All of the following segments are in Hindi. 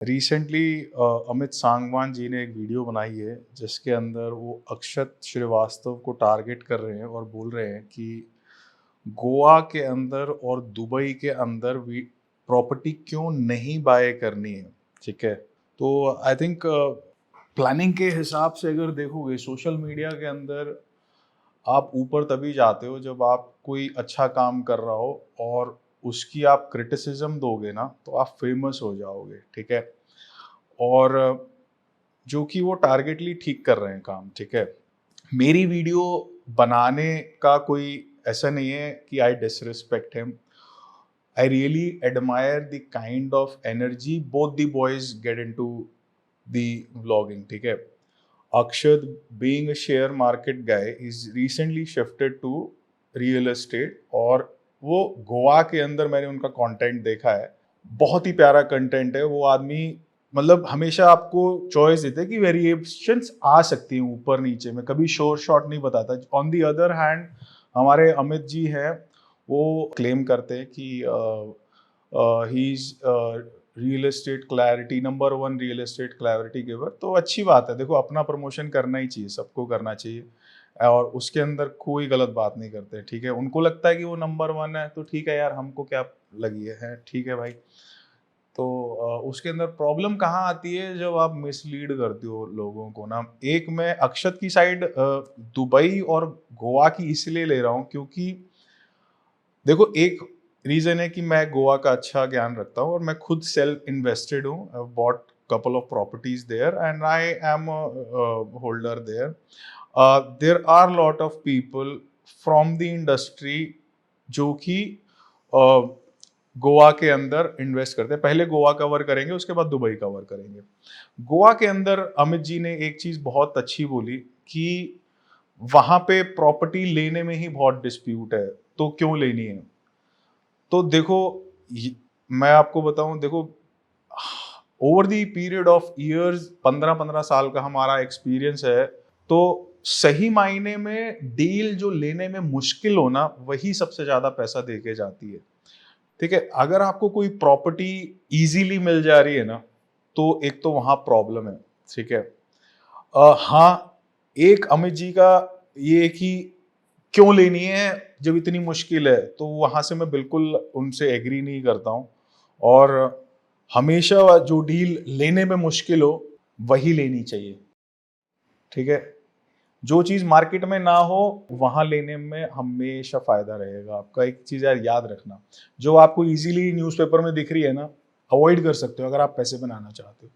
रिसेंटली अमित सांगवान जी ने एक वीडियो बनाई है जिसके अंदर वो अक्षत श्रीवास्तव को टारगेट कर रहे हैं और बोल रहे हैं कि गोवा के अंदर और दुबई के अंदर भी प्रॉपर्टी क्यों नहीं बाय करनी है। ठीक है, तो आई थिंक प्लानिंग के हिसाब से अगर देखोगे सोशल मीडिया के अंदर आप ऊपर तभी जाते हो जब आप कोई अच्छा काम कर रहा हो और उसकी आप क्रिटिसिज्म दोगे ना तो आप फेमस हो जाओगे। ठीक है, और जो कि वो टारगेटली ठीक कर रहे हैं काम। ठीक है, मेरी वीडियो बनाने का कोई ऐसा नहीं है कि I disrespect him. I really admire the kind of energy both the boys get into the vlogging. ठीक है, अक्षत being a share market guy is recently shifted to real estate और वो गोवा के अंदर मैंने उनका कंटेंट देखा है, बहुत ही प्यारा कंटेंट है। वो आदमी मतलब हमेशा आपको चॉइस देते हैं कि वेरिएशंस आ सकती हैं ऊपर नीचे में, कभी शोर शॉट नहीं बताता। ऑन दी अदर हैंड हमारे अमित जी हैं, वो क्लेम करते हैं कि he is real estate clarity number one real estate clarity giver. तो अच्छी बात है, देखो अपना प्रमोशन करना ही चाहिए, सबको करना चाहिए और उसके अंदर कोई गलत बात नहीं करते। ठीक है, उनको लगता है कि वो नंबर वन है तो ठीक है यार, हमको क्या लगी है, ठीक है भाई। तो उसके अंदर प्रॉब्लम कहाँ आती है जब आप मिसलीड करते हो लोगों को ना। एक मैं अक्षत की साइड दुबई और गोवा की इसलिए ले रहा हूँ क्योंकि देखो एक रीजन है कि मैं गोवा का अच्छा ज्ञान रखता हूँ और मैं खुद सेल्फ इन्वेस्टेड हूँ। I bought couple of properties there and I am holder there. There are lot of people from the industry जो कि गोवा के अंदर इन्वेस्ट करते हैं। पहले गोवा कवर करेंगे, उसके बाद दुबई कवर करेंगे। गोवा के अंदर अमित जी ने एक चीज बहुत अच्छी बोली कि वहां पे प्रॉपर्टी लेने में ही बहुत डिस्प्यूट है, तो क्यों लेनी है। तो देखो मैं आपको बताऊं, देखो over the period of years 15-15 साल का हमारा एक्सपीरियंस है, तो सही मायने में डील जो लेने में मुश्किल हो ना वही सबसे ज्यादा पैसा देके जाती है। ठीक है, अगर आपको कोई प्रॉपर्टी इजीली मिल जा रही है ना तो एक तो वहां प्रॉब्लम है। ठीक है, हाँ, एक अमित जी का ये कि क्यों लेनी है जब इतनी मुश्किल है, तो वहां से मैं बिल्कुल उनसे एग्री नहीं करता हूं। और हमेशा जो डील लेने में मुश्किल हो वही लेनी चाहिए। ठीक है, जो चीज मार्केट में ना हो वहां लेने में हमेशा फायदा रहेगा आपका। एक चीज यार याद रखना, जो आपको इजीली न्यूज़पेपर में दिख रही है ना, अवॉइड कर सकते हो अगर आप पैसे बनाना चाहते हो।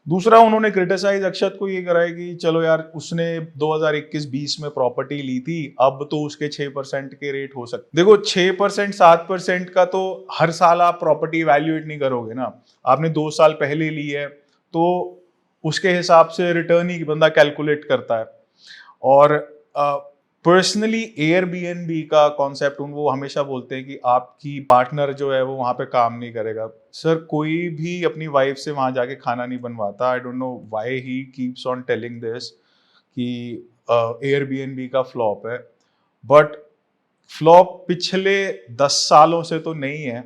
दूसरा, उन्होंने क्रिटिसाइज अक्षत को ये करा है कि चलो यार उसने 2021-20 में प्रॉपर्टी ली थी, अब तो उसके 6% के रेट हो सकते। देखो 6% 7% का तो हर साल आप प्रॉपर्टी वैल्यूएट नहीं करोगे ना। आपने 2 साल पहले ली है तो उसके हिसाब से रिटर्न ही बंदा कैलकुलेट करता है। और पर्सनली एयरबीएनबी का कॉन्सेप्ट वो हमेशा बोलते हैं कि आपकी पार्टनर जो है वो वहां पे काम नहीं करेगा। सर, कोई भी अपनी वाइफ से वहां जाके खाना नहीं बनवाता। I don't know why he keeps on telling this कि एयरबीएनबी का फ्लॉप है। बट फ्लॉप पिछले 10 सालों से तो नहीं है,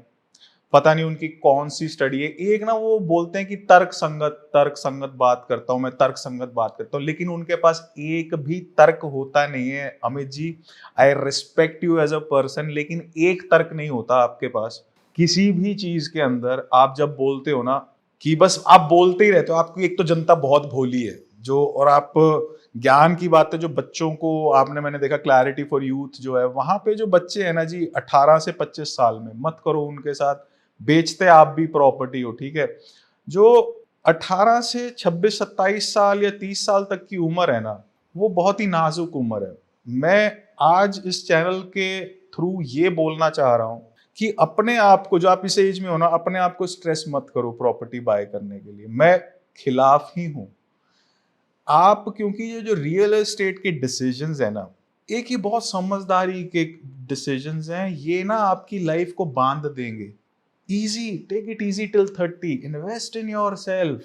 पता नहीं उनकी कौन सी स्टडी है। एक ना वो बोलते हैं कि तर्क संगत बात करता हूं मैं, तर्क संगत बात करता हूं, लेकिन उनके पास एक भी तर्क होता नहीं है। Amit ji, I respect you as a person, लेकिन एक तर्क नहीं होता आपके पास किसी भी चीज के अंदर। आप जब बोलते हो ना कि बस आप बोलते ही रहते हो, आपकी एक तो जनता बहुत भोली है जो, और आप ज्ञान की बात है जो बच्चों को आपने, मैंने देखा क्लैरिटी फॉर यूथ जो है वहां पे जो बच्चे हैं ना जी 18 से 25 साल में, मत करो उनके साथ। बेचते आप भी प्रॉपर्टी हो। ठीक है, जो 18 से 26-27 साल या 30 साल तक की उम्र है ना, वो बहुत ही नाजुक उम्र है। मैं आज इस चैनल के थ्रू ये बोलना चाह रहा हूं कि अपने आप को, जो आप इस एज में हो ना, अपने आप को स्ट्रेस मत करो प्रॉपर्टी बाय करने के लिए। मैं खिलाफ ही हूं आप, क्योंकि ये जो रियल एस्टेट के डिसीजंस है ना, एक ही बहुत समझदारी के डिसीजंस हैं, ये ना आपकी लाइफ को बांध देंगे। Easy, take it easy till 30, invest in yourself.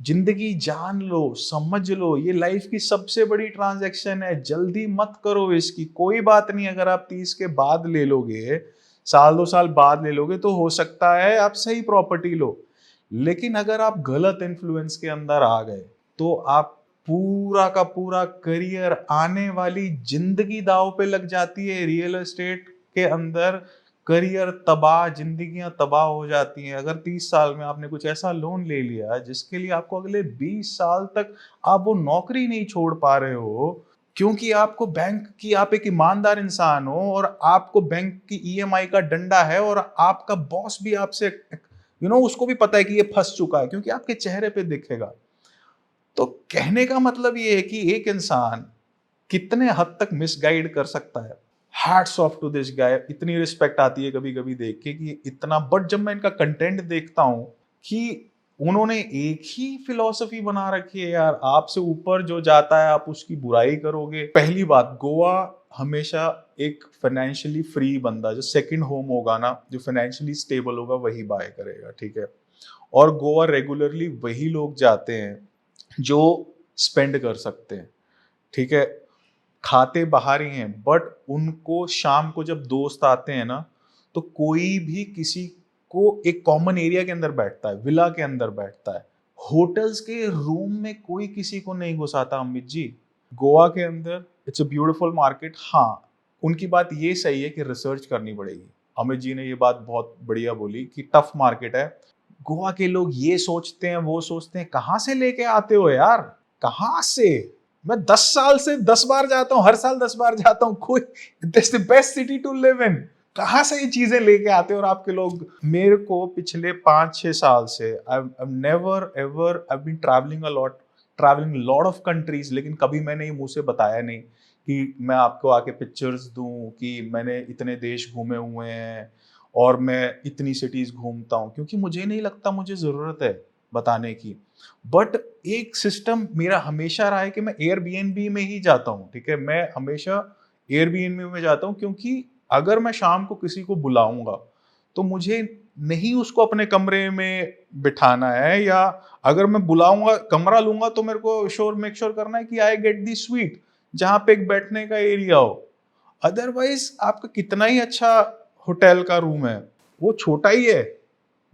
जिंदगी जान लो, समझ लो, ये लाइफ की सबसे बड़ी ट्रांजैक्शन है। जल्दी मत करो इसकी। कोई बात नहीं अगर आप 30 के बाद ले लोगे, साल 2 साल बाद ले लोगे, तो हो सकता है आप सही प्रॉपर्टी लो, लेकिन अगर आप गलत इन्फ्लुएंस के अंदर आ गए तो आप पूरा का पूरा करियर, आने वाली जिंदगी दांव पे लग जाती है। रियल एस्टेट के अंदर करियर तबाह, जिंदगियां तबाह हो जाती हैं। अगर 30 साल में आपने कुछ ऐसा लोन ले लिया जिसके लिए आपको अगले 20 साल तक आप वो नौकरी नहीं छोड़ पा रहे हो, क्योंकि आपको बैंक की, आप एक ईमानदार इंसान हो और आपको बैंक की ईएमआई का डंडा है और आपका बॉस भी आपसे उसको भी पता है कि ये फंस चुका है, क्योंकि आपके चेहरे पे दिखेगा। तो कहने का मतलब ये है कि एक इंसान कितने हद तक मिसगाइड कर सकता है। Hats off to this guy. इतनी रिस्पेक्ट आती है कभी कभी देख के कि इतना, बट जब मैं इनका कंटेंट देखता हूं कि उन्होंने एक ही फिलॉसफी बना रखी है यार, आपसे ऊपर जो जाता है आप उसकी बुराई करोगे। पहली बात, गोवा हमेशा एक फाइनेंशियली फ्री बंदा, जो सेकंड होम होगा ना, जो फाइनेंशियली स्टेबल होगा वही बाय करेगा, ठीक है। और गोवा रेगुलरली वही लोग जाते हैं जो स्पेंड कर सकते हैं, ठीक है। खाते बाहर ही हैं, बट उनको शाम को जब दोस्त आते हैं ना, तो कोई भी किसी को एक कॉमन एरिया के अंदर बैठता है, विला के अंदर बैठता है। होटल्स के रूम में कोई किसी को नहीं घुसाता अमित जी। गोवा के अंदर इट्स अ ब्यूटीफुल मार्केट। हाँ, उनकी बात ये सही है कि रिसर्च करनी पड़ेगी। अमित जी ने ये बात बहुत बढ़िया बोली कि टफ मार्केट है। गोवा के लोग ये सोचते हैं, वो सोचते हैं, कहाँ से लेके आते हो यार, कहाँ से? मैं 10 साल से 10 बार जाता हूँ, हर साल 10 बार जाता हूँ, कोई this the best city to live in. कहाँ से ये चीजें लेके आते हो? और आपके लोग, मेरे को पिछले 5-6 साल से I've never ever I've been traveling lot of countries, लेकिन कभी मैंने ये मुंह से बताया नहीं कि मैं आपको आके पिक्चर्स दूं कि मैंने इतने देश घूमे हुए हैं और मैं इतनी सिटीज घूमता हूँ, क्योंकि मुझे नहीं लगता मुझे जरूरत है बताने की। बट एक सिस्टम मेरा हमेशा रहा है कि मैं एयरबीएनबी में ही जाता हूँ, ठीक है। मैं हमेशा एयरबीएनबी में जाता हूँ, क्योंकि अगर मैं शाम को किसी को बुलाऊंगा तो मुझे नहीं उसको अपने कमरे में बिठाना है, या अगर मैं बुलाऊंगा, कमरा लूंगा, तो मेरे को मेक श्योर करना है कि आई गेट दी स्वीट, जहां पे एक बैठने का एरिया हो। अदरवाइज आपका कितना ही अच्छा होटल का रूम है, वो छोटा ही है,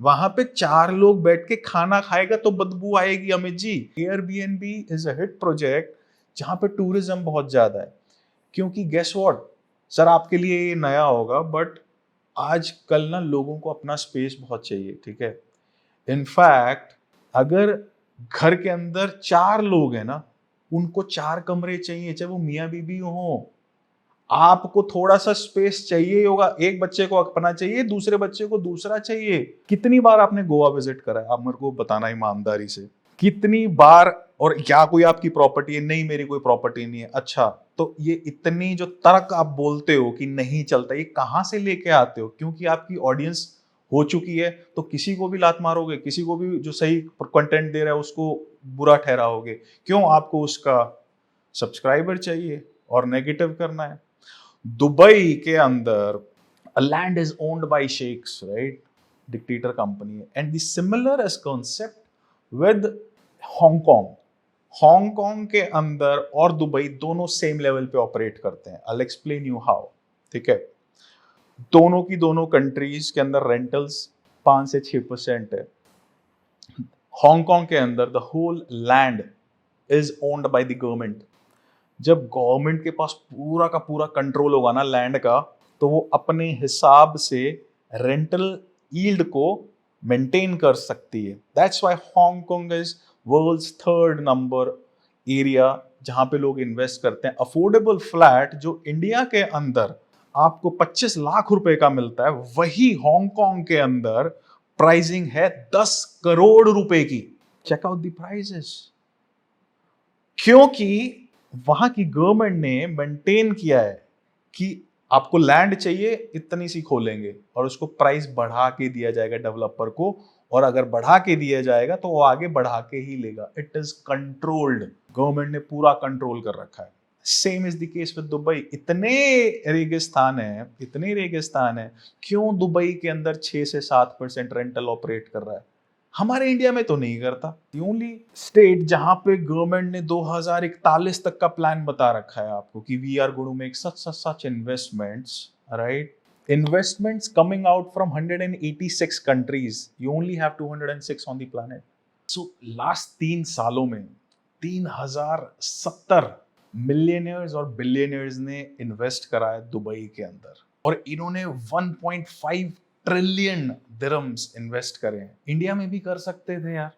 वहां पे 4 लोग बैठ के खाना खाएगा तो बदबू आएगी Amit ji. Airbnb is a hit project जहां पे टूरिज्म बहुत ज्यादा है, क्योंकि गेस व्हाट सर, आपके लिए ये नया होगा, बट आजकल ना लोगों को अपना स्पेस बहुत चाहिए, ठीक है। इनफैक्ट अगर घर के अंदर 4 लोग हैं ना, उनको 4 कमरे चाहिए, चाहे वो मियाँ बीबी हो। आपको थोड़ा सा स्पेस चाहिए होगा, एक बच्चे को अपना चाहिए, दूसरे बच्चे को दूसरा चाहिए। कितनी बार आपने गोवा विजिट करा है, आप मेरे को बताना ईमानदारी से, कितनी बार? और क्या कोई आपकी प्रॉपर्टी है? नहीं, मेरी कोई प्रॉपर्टी नहीं है। अच्छा, तो ये इतनी जो तर्क आप बोलते हो कि नहीं चलता, ये कहां से लेके आते हो? क्योंकि आपकी ऑडियंस हो चुकी है, तो किसी को भी लात मारोगे, किसी को भी जो सही कंटेंट दे रहा है उसको बुरा ठहराओगे। क्यों? आपको उसका सब्सक्राइबर चाहिए और नेगेटिव करना है। दुबई के अंदर land is owned bye sheikhs, right, dictator company. And the similar is concept with Hong Kong. Hong Kong के अंदर और दुबई दोनों सेम लेवल पे ऑपरेट करते हैं। आई एक्सप्लेन यू हाउ, ठीक है। दोनों की दोनों कंट्रीज के अंदर रेंटल्स 5 से 6% है। हांगकांग के अंदर the whole land is owned by the government. जब गवर्नमेंट के पास पूरा का पूरा कंट्रोल होगा ना लैंड का, तो वो अपने हिसाब से रेंटल यील्ड को मेंटेन कर सकती है। That's why Hong Kong is world's 3rd number area जहां पे लोग इन्वेस्ट करते हैं। अफोर्डेबल फ्लैट जो इंडिया के अंदर आपको 25 लाख रुपए का मिलता है, वही हांगकांग के अंदर प्राइसिंग है 10 करोड़ रुपए की। Check out the prices. क्योंकि वहां की गवर्नमेंट ने मेंटेन किया है कि आपको लैंड चाहिए, इतनी सी खोलेंगे और उसको प्राइस बढ़ा के दिया जाएगा डेवलपर को, और अगर बढ़ा के दिया जाएगा तो वो आगे बढ़ा के ही लेगा। इट इज कंट्रोल्ड, गवर्नमेंट ने पूरा कंट्रोल कर रखा है। Same is the case with Dubai. इतने रेगिस्तान है, इतने रेगिस्तान है, क्यों दुबई के अंदर 6 से 7% रेंटल ऑपरेट कर रहा है? हमारे इंडिया में तो नहीं करता। दी ओनली स्टेट जहां पे गवर्नमेंट ने 2041 तक का प्लान बता रखा है आपको कि we are going to make such investments, right, Investments coming out from 186 countries. You only have 206 on the planet. So last 3 सालों में 3070 मिलियनियर्स और बिलियनियर्स ने इन्वेस्ट करा है दुबई के अंदर, और इन्होंने 1.5 ट्रिलियन दिरहम्स इन्वेस्ट करे हैं। इंडिया में भी कर सकते थे यार,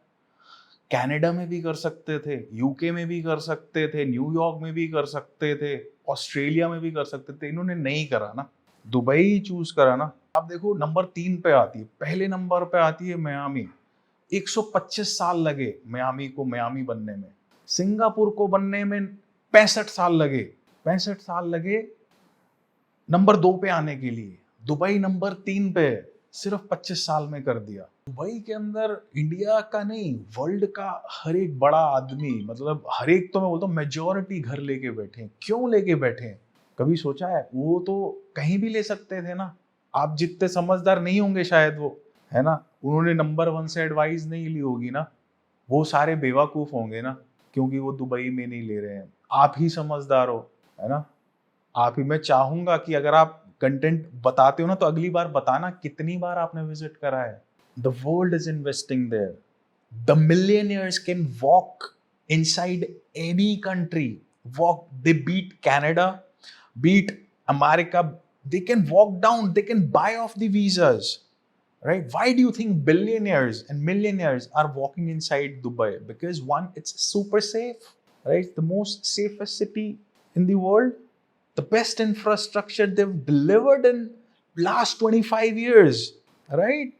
कनाडा में भी कर सकते थे, यूके में भी कर सकते थे, न्यूयॉर्क में भी कर सकते थे, ऑस्ट्रेलिया में भी कर सकते थे। इन्होंने नहीं करा ना, दुबई चूज करा ना। आप देखो नंबर 3 पे आती है, पहले नंबर पे आती है मियामी। 125 साल लगे मियामी को मियामी बनने में। सिंगापुर को बनने में 65 साल लगे, 65 साल लगे नंबर 2 पे आने के लिए। दुबई नंबर 3 पे सिर्फ 25 साल में कर दिया। दुबई के अंदर इंडिया का नहीं, वर्ल्ड का हर एक बड़ा आदमी, मतलब हर एक, तो मैं बोलता हूँ मेजॉरिटी घर लेके बैठे हैं। क्यों लेके बैठे हैं? कभी सोचा है? वो तो कहीं भी ले सकते थे ना। आप जितने समझदार नहीं होंगे शायद वो, है ना, उन्होंने नंबर 1 से एडवाइस नहीं ली होगी ना, वो सारे बेवकूफ होंगे ना, क्योंकि वो दुबई में नहीं ले रहे हैं। आप ही समझदार हो, है ना, आप ही। मैं चाहूंगा कि अगर आप कंटेंट बताते हो ना, तो अगली बार बताना कितनी बार आपने विजिट करा है। The world is investing there. The millionaires can walk inside any country, walk, they beat Canada, beat America, they can walk down, they can buy off the visas, right? Why do you think billionaires and millionaires are walking inside Dubai? Because one, it's super safe, right? The most safest city in the world, the best infrastructure they've delivered in last 25 years, right?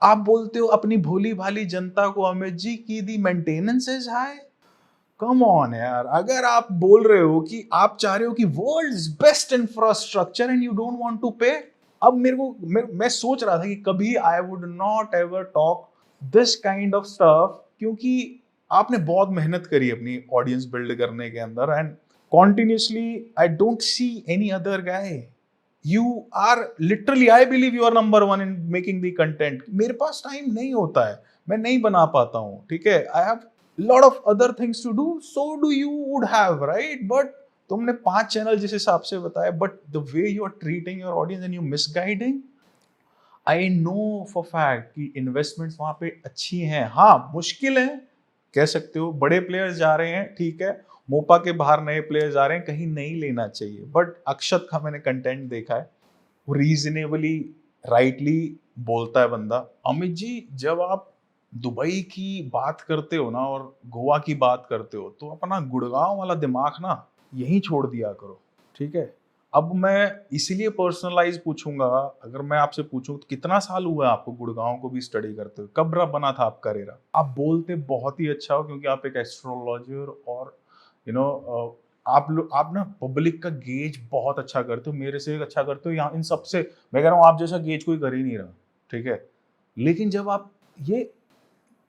आप बोलते हो अपनी भोली भाली जनता को, अमित जी, की the maintenance is high. Come on यार, अगर आप बोल रहे हो कि आप चाह रहे हो कि world's best infrastructure and you don't want to pay. अब मैं सोच रहा था कि कभी I would not ever talk this kind of stuff, क्योंकि आपने बहुत मेहनत करी अपनी ऑडियंस बिल्ड करने के अंदर, and continuously I don't see any other guy. You are literally, I believe you are number 1 in making the content. मेरे पास टाइम नहीं होता है, मैं नहीं बना पाता हूँ, ठीक है। I have lot of other things to do, so do you would have, right? But तुमने 5 चैनल जिस हिसाब से बताया, but the way you are treating your audience and you misguiding, I know for fact कि इन्वेस्टमेंट्स वहां पे अच्छी हैं। हाँ, मुश्किल है, कह सकते हो, बड़े प्लेयर्स जा रहे हैं, ठीक है, मोपा के बाहर नए प्लेयर्स आ रहे हैं, कहीं नहीं लेना चाहिए। बट अक्षत का मैंने कंटेंट देखा है, वो रीजनेबली राइटली बोलता है बंदा। अमित जी, जब आप दुबई की बात करते हो ना और गोवा की बात करते हो, तो अपना गुड़गांव वाला दिमाग ना यहीं छोड़ दिया करो, ठीक है। अब मैं इसीलिए पर्सनलाइज पूछूंगा, अगर मैं आपसे पूछूं तो कितना साल हुआ है आपको गुड़गांव को भी स्टडी करते हुए, कब बना था आपका रेरा? आप बोलते बहुत ही अच्छा हो, क्योंकि आप एक एस्ट्रोलॉजर और आप ना पब्लिक का गेज बहुत अच्छा करते हो, मेरे से अच्छा करते हो, यहाँ इन सबसे मैं कह रहा हूँ आप जैसा गेज कोई कर ही नहीं रहा, ठीक है। लेकिन जब आप ये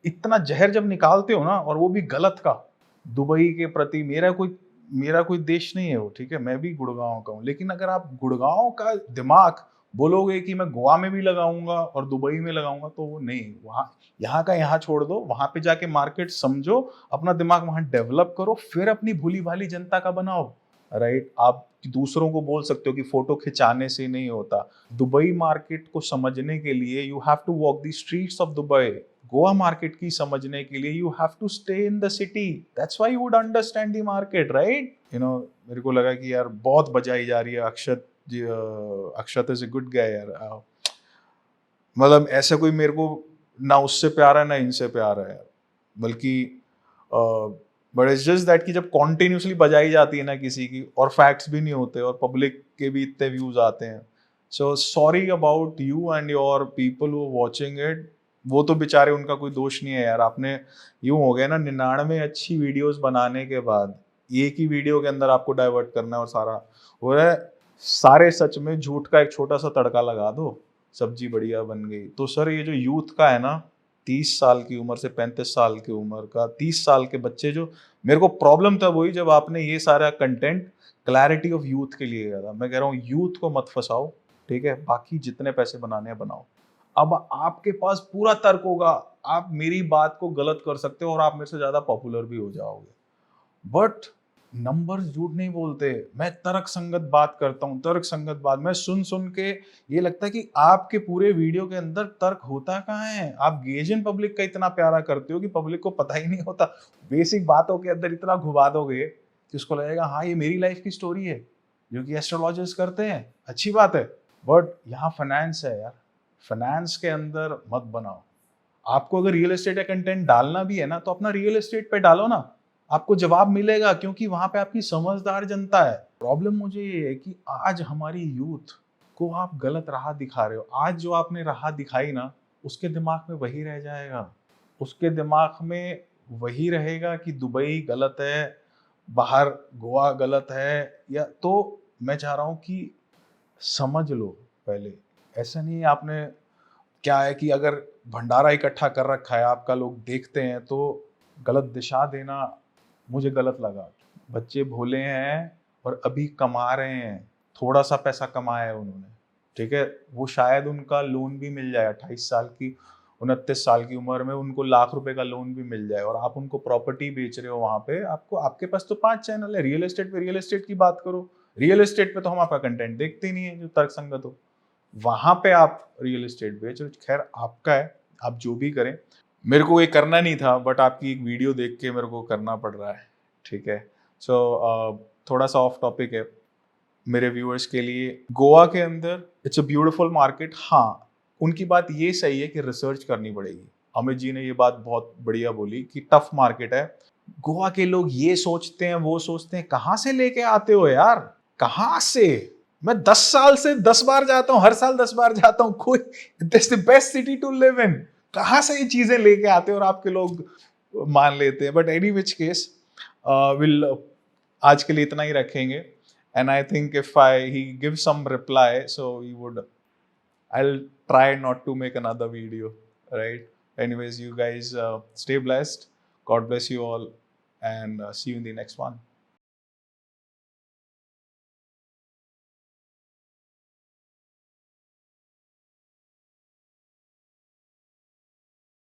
इतना जहर जब निकालते हो ना, और वो भी गलत का, दुबई के प्रति, मेरा कोई देश नहीं है वो, ठीक है, मैं भी गुड़गांव का हूँ, लेकिन अगर आप गुड़गांव का दिमाग बोलोगे कि मैं गोवा में भी लगाऊंगा और दुबई में लगाऊंगा, तो वो नहीं, वहाँ यहाँ का यहाँ छोड़ दो, वहां पे जाके मार्केट समझो, अपना दिमाग वहां डेवलप करो, फिर अपनी भूली भाली जनता का बनाओ, राइट। आप दूसरों को बोल सकते हो कि फोटो खिंचाने से नहीं होता। दुबई मार्केट को समझने के लिए you have to walk the streets of Dubai. Goa market की समझने के लिए you have to stay in the city, that's why you would understand the market, right. You know, मेरे को लगा कि यार बहुत बजाई जा रही है अक्षत जी, अक्षत इज ए गुड गाय यार, मतलब ऐसा कोई मेरे को ना उससे प्यारा है ना इनसे प्यारा है, बल्कि बट इट्स जस्ट दैट कि जब कॉन्टिन्यूसली बजाई जाती है ना किसी की, और फैक्ट्स भी नहीं होते, और पब्लिक के भी इतने व्यूज आते हैं, so sorry about you and your people who watching it. वो तो बेचारे, उनका कोई दोष नहीं है यार। आपने यूं हो गया ना, 99 अच्छी वीडियोस बनाने के बाद एक ही वीडियो के अंदर आपको डाइवर्ट करना है, और सारा हो रहा है, सारे सच में झूठ का एक छोटा सा तड़का लगा दो, सब्जी बढ़िया बन गई। तो सर ये जो यूथ का है ना, 30 साल की उम्र से 35 साल की उम्र का 30 साल के बच्चे, जो मेरे को प्रॉब्लम था वही, जब आपने ये सारा कंटेंट क्लैरिटी ऑफ यूथ के लिए किया था। मैं कह रहा हूँ यूथ को मत फंसाओ, ठीक है, बाकी जितने पैसे बनाने हैं बनाओ। अब आपके पास पूरा तर्क होगा, आप मेरी बात को गलत कर सकते हो और आप मेरे से ज्यादा पॉपुलर भी हो जाओगे, बट नंबर्स झूठ नहीं बोलते। मैं तर्क संगत बात करता हूँ, तर्क संगत बात। मैं सुन सुन के ये लगता है कि आपके पूरे वीडियो के अंदर तर्क होता कहाँ है? आप गेज इन पब्लिक का इतना प्यारा करते हो कि पब्लिक को पता ही नहीं होता। बेसिक बातों के अंदर इतना घुमा दोगे कि उसको लगेगा हाँ ये मेरी लाइफ की स्टोरी है, जो कि एस्ट्रोलॉजर्स करते हैं, अच्छी बात है। बट यहाँ फाइनेंस है यार, फाइनेंस के अंदर मत बनाओ। आपको अगर रियल एस्टेट का कंटेंट डालना भी है ना, तो अपना रियल एस्टेट पे डालो ना, आपको जवाब मिलेगा, क्योंकि वहां पे आपकी समझदार जनता है। प्रॉब्लम मुझे ये है कि आज हमारी यूथ को आप गलत राह दिखा रहे हो। आज जो आपने राह दिखाई ना, उसके दिमाग में वही रह जाएगा, उसके दिमाग में वही रहेगा कि दुबई गलत है, बाहर गोवा गलत है। या तो मैं चाह रहा हूं कि समझ लो पहले। ऐसा नहीं है आपने, क्या है कि अगर भंडारा इकट्ठा कर रखा है आपका, लोग देखते हैं, तो गलत दिशा देना मुझे गलत लगा। बच्चे भोले हैं और अभी कमा रहे हैं, थोड़ा सा पैसा कमाया है उन्होंने, ठीक है। वो शायद उनका लोन भी मिल जाए, 28 साल की 29 साल की उम्र में उनको लाख रुपए का लोन भी मिल जाए, और आप उनको प्रॉपर्टी बेच रहे हो वहां पे। आपको, आपके पास तो 5 चैनल है, रियल एस्टेट पे रियल एस्टेट की बात करो। रियल एस्टेट पे तो हम आपका कंटेंट देखते ही नहीं है जो तर्क संगत हो। वहां पे आप रियल एस्टेट बेच रहे हो। खैर आपका है, आप जो भी करें। मेरे को ये करना नहीं था, बट आपकी एक वीडियो देख के मेरे को करना पड़ रहा है, ठीक है। सो थोड़ा सा ऑफ टॉपिक है मेरे व्यूअर्स के लिए। गोवा के अंदर इट्स अ ब्यूटीफुल मार्केट। हाँ, उनकी बात ये सही है कि रिसर्च करनी पड़ेगी। अमित जी ने ये बात बहुत बढ़िया बोली कि टफ मार्केट है। गोवा के लोग ये सोचते हैं, वो सोचते हैं, कहाँ से लेके आते हो यार, कहाँ से? मैं 10 साल से 10 बार जाता हूँ, हर साल 10 बार जाता हूँ। कोई this the best city to live in. कहाँ से ये चीजें लेके आते हो और आपके लोग मान लेते हैं। But any which case, will आज के लिए इतना ही रखेंगे। And I think if he gives some reply, so I'll try not to make another video, right? Anyways, you guys stay blessed. God bless you all, and see you in the next one.